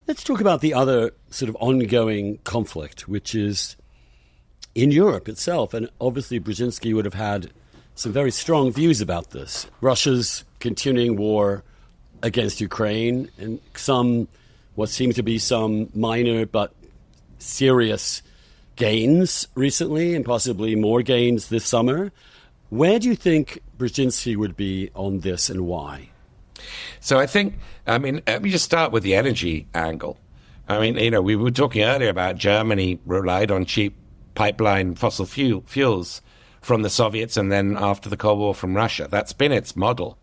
Let's talk about the other sort of ongoing conflict, which is in Europe itself. And obviously Brzezinski would have had some very strong views about this. Russia's continuing war against Ukraine and what seem to be some minor but serious gains recently and possibly more gains this summer. Where do you think Brzezinski would be on this and why? So let me just start with the energy angle. We were talking earlier about Germany relied on cheap pipeline fossil fuels from the Soviets and then after the Cold War from Russia. That's been its model.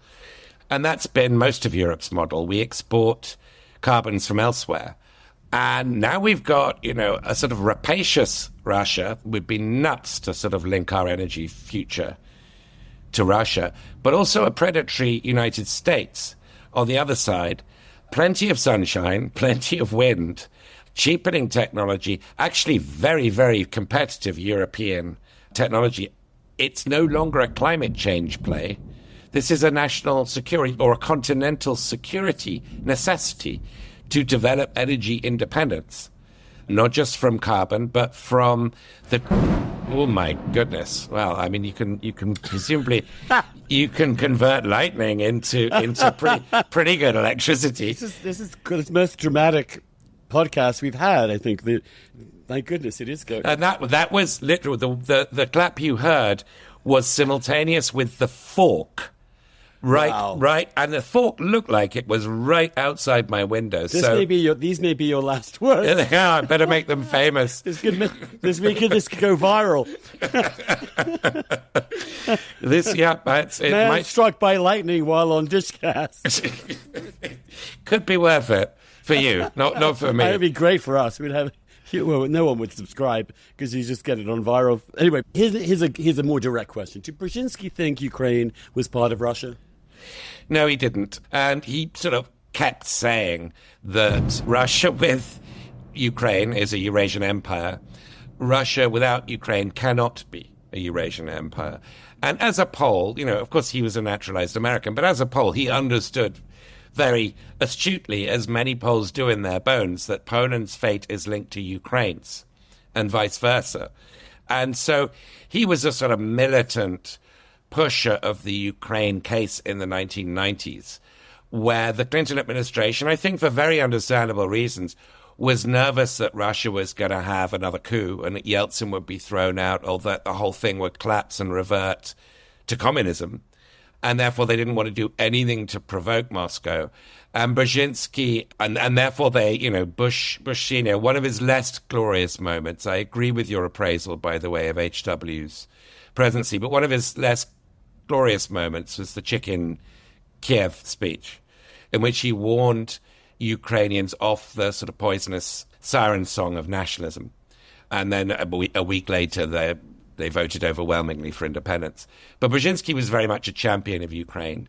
And that's been most of Europe's model. We export carbons from elsewhere. And now we've got, a sort of rapacious Russia. We'd be nuts to sort of link our energy future to Russia, but also a predatory United States on the other side. Plenty of sunshine, plenty of wind, cheapening technology, actually very, very competitive European technology. It's no longer a climate change play. This is a national security or a continental security necessity to develop energy independence, not just from carbon, but from the... Oh my goodness! Well, you can presumably you can convert lightning into pretty good electricity. This is the most dramatic podcast we've had. I think my goodness, it is good. And that was literally the clap you heard was simultaneous with the fork. Right, wow. Right, and the fork looked like it was right outside my window. These may be your last words. Yeah, I better make them famous. This could go viral. Man struck by lightning while on Dishcast. Could be worth it for you, not for me. That would be great for us. We'd have. Well, no one would subscribe because you just get it on viral. Anyway, here's a more direct question. Did Brzezinski think Ukraine was part of Russia? No, he didn't. And he sort of kept saying that Russia with Ukraine is a Eurasian empire. Russia without Ukraine cannot be a Eurasian empire. And as a Pole, of course he was a naturalized American, but as a Pole, he understood very astutely, as many Poles do in their bones, that Poland's fate is linked to Ukraine's and vice versa. And so he was a sort of militant pusher of the Ukraine case in the 1990s, where the Clinton administration, I think for very understandable reasons, was nervous that Russia was going to have another coup and that Yeltsin would be thrown out or that the whole thing would collapse and revert to communism. And therefore they didn't want to do anything to provoke Moscow. And Brzezinski, and therefore they, Bush Senior, one of his less glorious moments, I agree with your appraisal, by the way, of HW's presidency, but one of his less glorious moments was the Chicken Kiev speech, in which he warned Ukrainians off the sort of poisonous siren song of nationalism. And then a week later, they voted overwhelmingly for independence. But Brzezinski was very much a champion of Ukraine.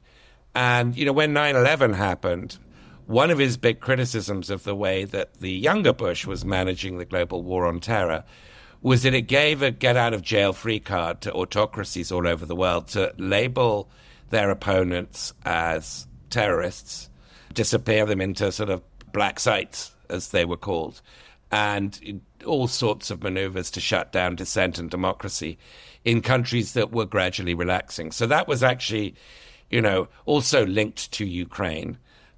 And, when 9/11 happened, one of his big criticisms of the way that the younger Bush was managing the global war on terror was that it gave a get-out-of-jail-free card to autocracies all over the world to label their opponents as terrorists, disappear them into sort of black sites, as they were called, and all sorts of maneuvers to shut down dissent and democracy in countries that were gradually relaxing. So that was actually, also linked to Ukraine,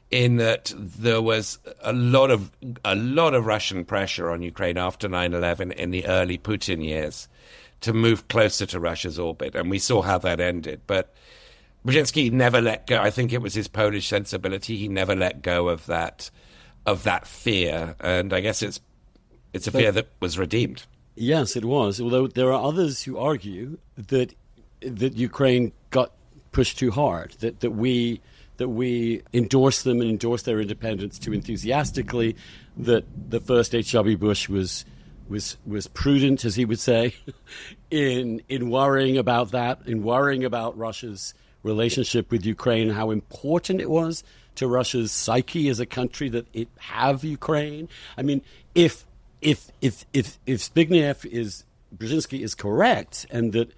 in that there was a lot of Russian pressure on Ukraine after 9/11 in the early Putin years to move closer to Russia's orbit. And we saw how that ended. But Brzezinski never let go. I think it was his Polish sensibility. He never let go of that fear. And I guess it's a fear that was redeemed. Yes, it was. Although there are others who argue that Ukraine got pushed too hard, that we endorsed them and endorsed their independence too enthusiastically, that the first H.W. Bush was prudent, as he would say, in worrying about that, in worrying about Russia's relationship with Ukraine, how important it was to Russia's psyche as a country that it have Ukraine. I mean, if Brzezinski is correct, and that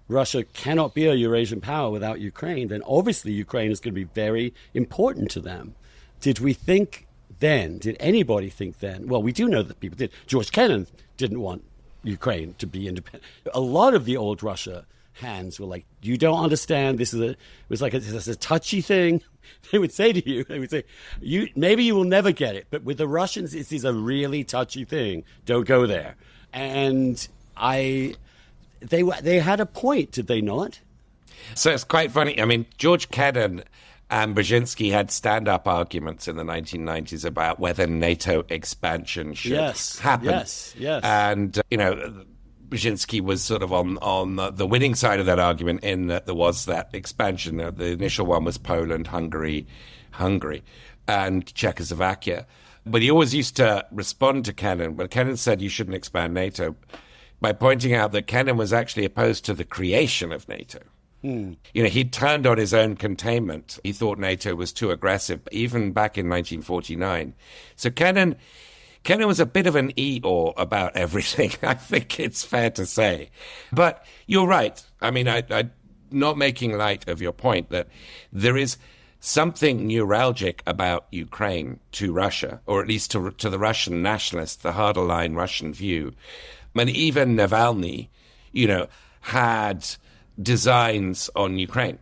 Russia cannot be a Eurasian power without Ukraine, then obviously Ukraine is going to be very important to them. Did we think then, did anybody think then, well, we do know that people did. George Kennan didn't want Ukraine to be independent. A lot of the old Russia hands were like, you don't understand, this was like a touchy thing. They would say to you, maybe you will never get it, but with the Russians, this is a really touchy thing. Don't go there. And they had a point, did they not? So it's quite funny. I mean, George Kennan and Brzezinski had stand-up arguments in the 1990s about whether NATO expansion should happen. Yes. And, Brzezinski was sort of on the winning side of that argument in that there was that expansion. The initial one was Poland, Hungary, and Czechoslovakia. But he always used to respond to Kennan. But Kennan said you shouldn't expand NATO by pointing out that Kennan was actually opposed to the creation of NATO. He turned on his own containment. He thought NATO was too aggressive, even back in 1949. So Kennan was a bit of an Eeyore about everything, I think it's fair to say. But you're right. I mean, I'm not making light of your point that there is something neuralgic about Ukraine to Russia, or at least to the Russian nationalists, the harder line Russian view. I mean, even Navalny, had designs on Ukraine.